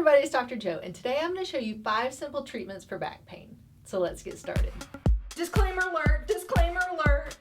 everybody, it's Dr. Jo, and today I'm going to show you 5 simple treatments for back pain. So let's get started. Disclaimer alert, disclaimer alert.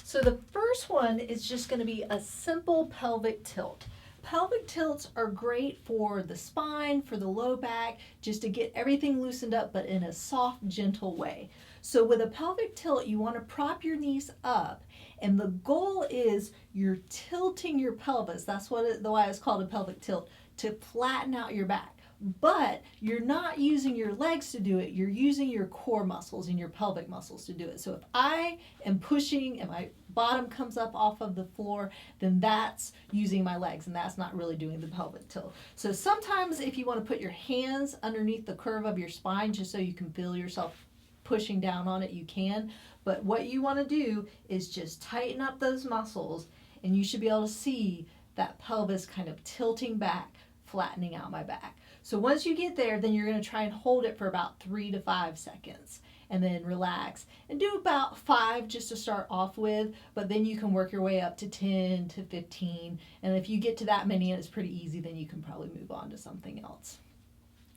So the first one is just going to be a simple pelvic tilt. Pelvic tilts are great for the spine, for the low back, just to get everything loosened up, but in a soft, gentle way. So with a pelvic tilt, you want to prop your knees up, and the goal is you're tilting your pelvis. That's why it's called a pelvic tilt, to flatten out your back. But you're not using your legs to do it, you're using your core muscles and your pelvic muscles to do it. So if I am pushing and my bottom comes up off of the floor, then that's using my legs, and that's not really doing the pelvic tilt. So sometimes if you want to put your hands underneath the curve of your spine just so you can feel yourself pushing down on it, you can. But what you want to do is just tighten up those muscles, and you should be able to see that pelvis kind of tilting back, flattening out my back. So once you get there, then you're going to try and hold it for about 3 to 5 seconds, and then relax and do about 5 just to start off with, but then you can work your way up to 10 to 15, and if you get to that many and it's pretty easy, then you can probably move on to something else.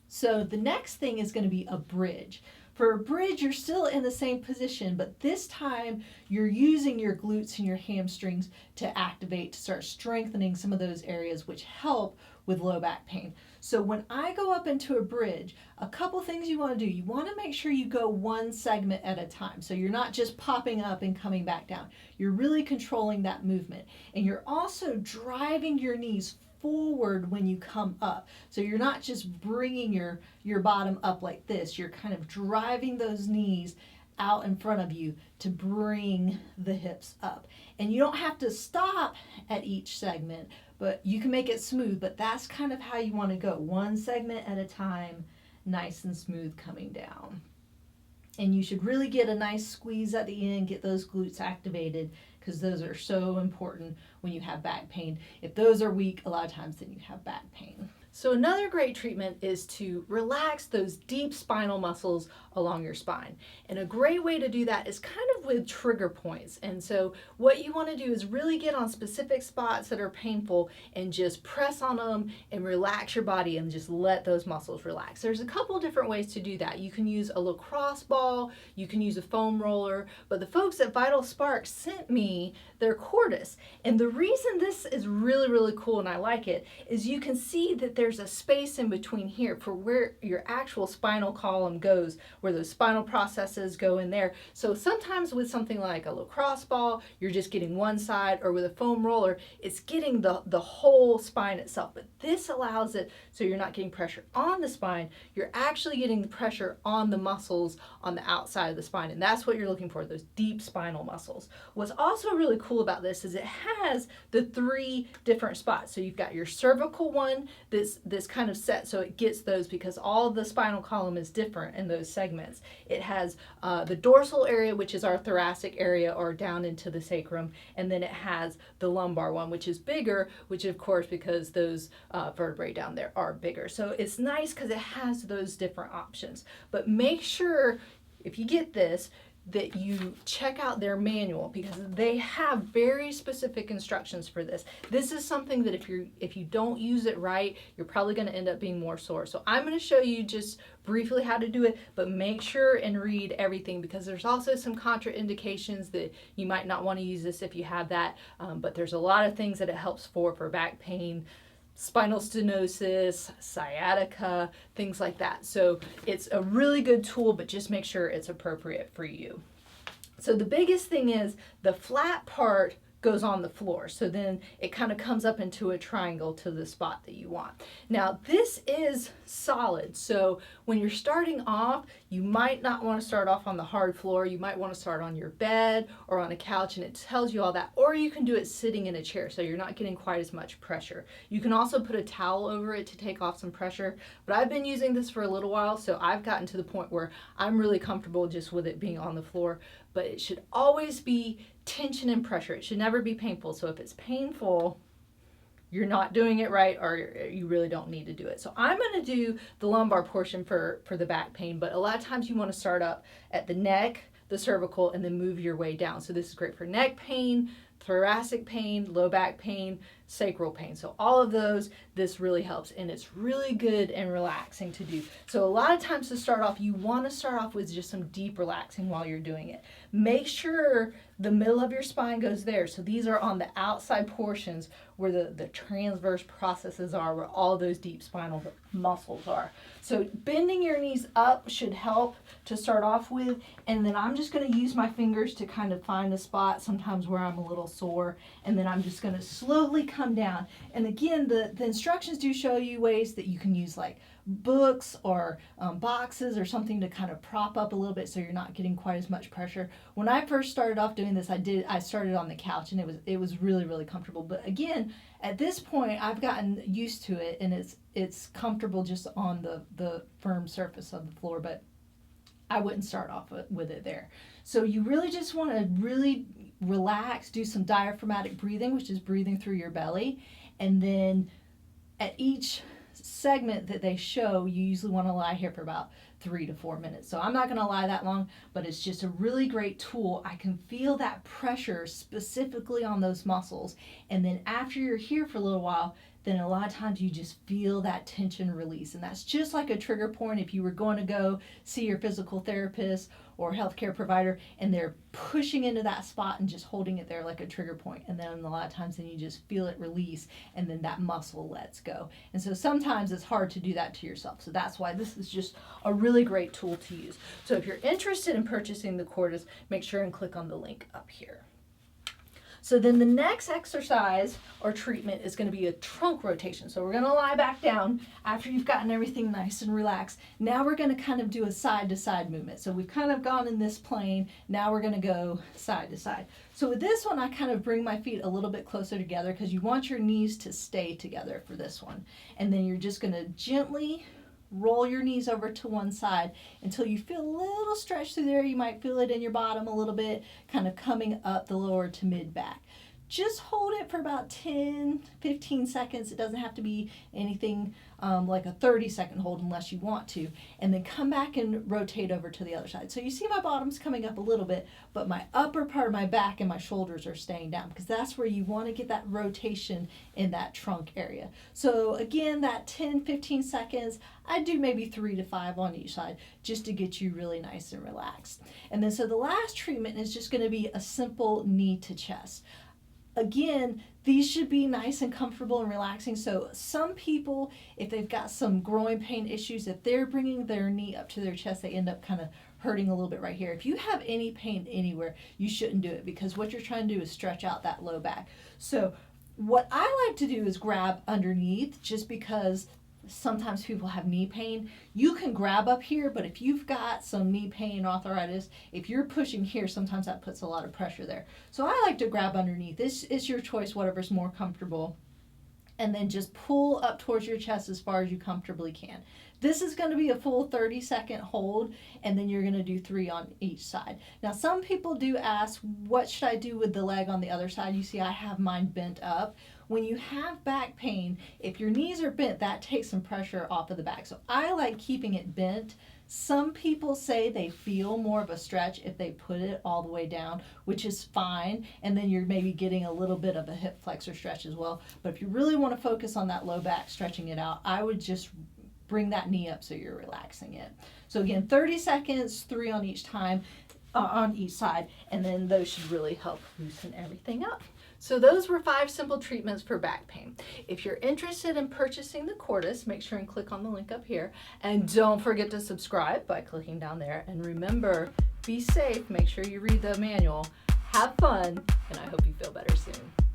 So the next thing is going to be a bridge. For a bridge, you're still in the same position, but this time you're using your glutes and your hamstrings to activate, to start strengthening some of those areas which help with low back pain. So when I go up into a bridge, a couple things you want to do. You want to make sure you go one segment at a time. So you're not just popping up and coming back down. You're really controlling that movement. And you're also driving your knees forward when you come up. So you're not just bringing your bottom up like this. You're kind of driving those knees out in front of you to bring the hips up. And you don't have to stop at each segment, but you can make it smooth, but that's kind of how you want to go. One segment at a time, nice and smooth coming down. And you should really get a nice squeeze at the end, get those glutes activated, because those are so important when you have back pain. If those are weak, a lot of times then you have back pain. So another great treatment is to relax those deep spinal muscles along your spine. And a great way to do that is kind of with trigger points. And so what you want to do is really get on specific spots that are painful and just press on them and relax your body and just let those muscles relax. There's a couple different ways to do that. You can use a lacrosse ball, you can use a foam roller, but the folks at Vital Spark sent me their Cordus. And the reason this is really, really cool and I like it is you can see that there's a space in between here for where your actual spinal column goes, where those spinal processes go in there. So sometimes with something like a lacrosse ball, you're just getting one side, or with a foam roller, it's getting the whole spine itself. But this allows it so you're not getting pressure on the spine, you're actually getting the pressure on the muscles on the outside of the spine. And that's what you're looking for, those deep spinal muscles. What's also really cool about this is it has the 3 different spots. So you've got your cervical one, this kind of set so it gets those, because all the spinal column is different in those segments. It has the dorsal area, which is our thoracic area or down into the sacrum, and then it has the lumbar one, which is bigger, which of course because those vertebrae down there are bigger. So it's nice because it has those different options. But make sure if you get this that you check out their manual, because they have very specific instructions for this. This is something that if you don't use it right, you're probably going to end up being more sore. So I'm going to show you just briefly how to do it, but make sure and read everything, because there's also some contraindications that you might not want to use this if you have that, but there's a lot of things that it helps for back pain, spinal stenosis, sciatica, things like that. So it's a really good tool, but just make sure it's appropriate for you. So the biggest thing is the flat part goes on the floor. So then it kind of comes up into a triangle to the spot that you want. Now this is solid. So when you're starting off, you might not want to start off on the hard floor. You might want to start on your bed or on a couch, and it tells you all that. Or you can do it sitting in a chair so you're not getting quite as much pressure. You can also put a towel over it to take off some pressure. But I've been using this for a little while, so I've gotten to the point where I'm really comfortable just with it being on the floor. But it should always be tension and pressure. It should never be painful. So if it's painful, you're not doing it right, or you really don't need to do it. So I'm going to do the lumbar portion for the back pain, but a lot of times you want to start up at the neck, the cervical, and then move your way down. So this is great for neck pain, thoracic pain, low back pain, sacral pain. So all of those, this really helps, and it's really good and relaxing to do. So a lot of times to start off, you want to start off with just some deep relaxing while you're doing it. Make sure the middle of your spine goes there. So these are on the outside portions where the transverse processes are, where all those deep spinal muscles are. So bending your knees up should help to start off with, and then I'm just going to use my fingers to kind of find a spot sometimes where I'm a little sore, and then I'm just going to slowly come down. And again, the instructions do show you ways that you can use like books or boxes or something to kind of prop up a little bit so you're not getting quite as much pressure. When I first started off doing this, I started on the couch, and it was really comfortable. But again, at this point, I've gotten used to it, and it's comfortable just on the firm surface of the floor, but I wouldn't start off with it there. So you really just want to really relax, do some diaphragmatic breathing, which is breathing through your belly, and then at each segment that they show, you usually want to lie here for about 3 to 4 minutes. So I'm not going to lie that long, but it's just a really great tool. I can feel that pressure specifically on those muscles, and then after you're here for a little while, then a lot of times you just feel that tension release. And that's just like a trigger point if you were going to go see your physical therapist or healthcare provider, and they're pushing into that spot and just holding it there like a trigger point. And then a lot of times then you just feel it release, and then that muscle lets go. And so sometimes it's hard to do that to yourself. So that's why this is just a really great tool to use. So if you're interested in purchasing the Cordus, make sure and click on the link up here. So then the next exercise or treatment is going to be a trunk rotation. So we're going to lie back down after you've gotten everything nice and relaxed. Now we're going to kind of do a side to side movement. So we've kind of gone in this plane. Now we're going to go side to side. So with this one, I kind of bring my feet a little bit closer together because you want your knees to stay together for this one. And then you're just going to gently roll your knees over to one side until you feel a little stretch through there. You might feel it in your bottom a little bit, kind of coming up the lower to mid back. Just hold it for about 10-15 seconds. It doesn't have to be anything like a 30-second hold unless you want to. And then come back and rotate over to the other side. So you see my bottom's coming up a little bit, but my upper part of my back and my shoulders are staying down because that's where you want to get that rotation in that trunk area. So again, that 10-15 seconds, I do maybe 3 to 5 on each side just to get you really nice and relaxed. And then so the last treatment is just going to be a simple knee to chest. Again, these should be nice and comfortable and relaxing. So some people, if they've got some groin pain issues, if they're bringing their knee up to their chest, they end up kind of hurting a little bit right here. If you have any pain anywhere, you shouldn't do it because what you're trying to do is stretch out that low back. So what I like to do is grab underneath, just because sometimes people have knee pain. You can grab up here, but if you've got some knee pain, arthritis, if you're pushing here, sometimes that puts a lot of pressure there. So I like to grab underneath. This is your choice, whatever's more comfortable. And then just pull up towards your chest as far as you comfortably can. This is going to be a full 30-second hold, and then you're going to do 3 on each side. Now, some people do ask, what should I do with the leg on the other side? You see, I have mine bent up. When you have back pain, if your knees are bent, that takes some pressure off of the back. So I like keeping it bent. Some people say they feel more of a stretch if they put it all the way down, which is fine. And then you're maybe getting a little bit of a hip flexor stretch as well. But if you really want to focus on that low back, stretching it out, I would just bring that knee up so you're relaxing it. So again, 30 seconds, 3 on each time, on each side, and then those should really help loosen everything up. So those were 5 simple treatments for back pain. If you're interested in purchasing the Cordus, make sure and click on the link up here. And don't forget to subscribe by clicking down there. And remember, be safe, make sure you read the manual, have fun, and I hope you feel better soon.